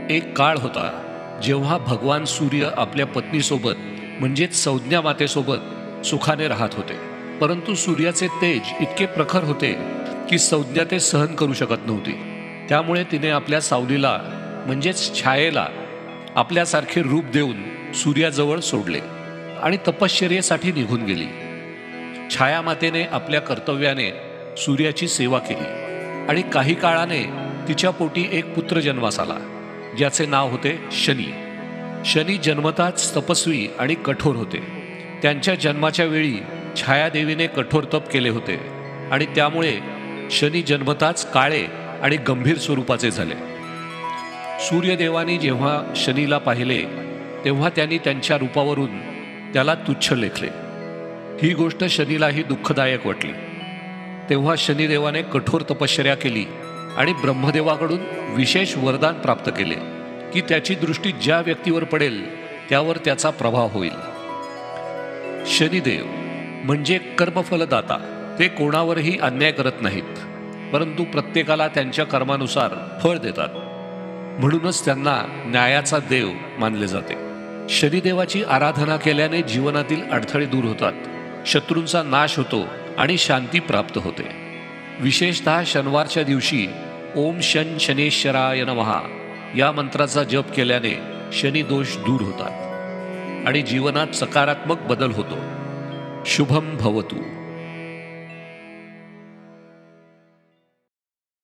एक काळ होता जेव्हा भगवान सूर्य आपल्या पत्नीसोबत म्हणजेच संज्ञा मातेसोबत सुखाने राहत होते. परंतु सूर्याचे तेज इतके प्रखर होते की संज्ञा ते सहन करू शकत नव्हती. त्यामुळे तिने आपल्या सावलीला म्हणजेच छायेला आपल्यासारखे रूप देऊन सूर्याजवळ सोडले आणि तपश्चर्येसाठी निघून गेली. छायामातेने आपल्या कर्तव्याने सूर्याची सेवा केली आणि काही काळाने तिच्या पोटी एक पुत्र जन्मास आला, ज्याचे नाव होते शनी. शनी जन्मताच तपस्वी आणि कठोर होते. त्यांच्या जन्माच्या वेळी छायादेवीने कठोर तप केले होते आणि त्यामुळे शनी जन्मताच काळे आणि गंभीर स्वरूपाचे झाले. सूर्यदेवानी जेव्हा शनीला पाहिले तेव्हा त्यांनी त्यांच्या रूपावरून त्याला तुच्छ लेखले. ही गोष्ट शनीलाही दुःखदायक वाटली. तेव्हा शनिदेवाने कठोर तपश्चर्या केली आणि ब्रह्मदेवाकडून विशेष वरदान प्राप्त केले की त्याची दृष्टी ज्या व्यक्तीवर पडेल त्यावर त्याचा प्रभाव होईल. शनिदेव म्हणजे कर्मफलदाता. ते कोणावरही अन्याय करत नाहीत, परंतु प्रत्येकाला त्यांच्या कर्मानुसार फळ देतात. म्हणूनच त्यांना न्यायाचा देव मानले जाते. शनिदेवाची आराधना केल्याने जीवनातील अडथळे दूर होतात, शत्रूंचा नाश होतो आणि शांती प्राप्त होते. विशेषतः शनिवारच्या दिवशी ओम शन शनेश्वराय नमः या मंत्राचा जप केल्याने शनी दोष दूर होतात आणि जीवनात सकारात्मक बदल होतो. शुभम भवतु.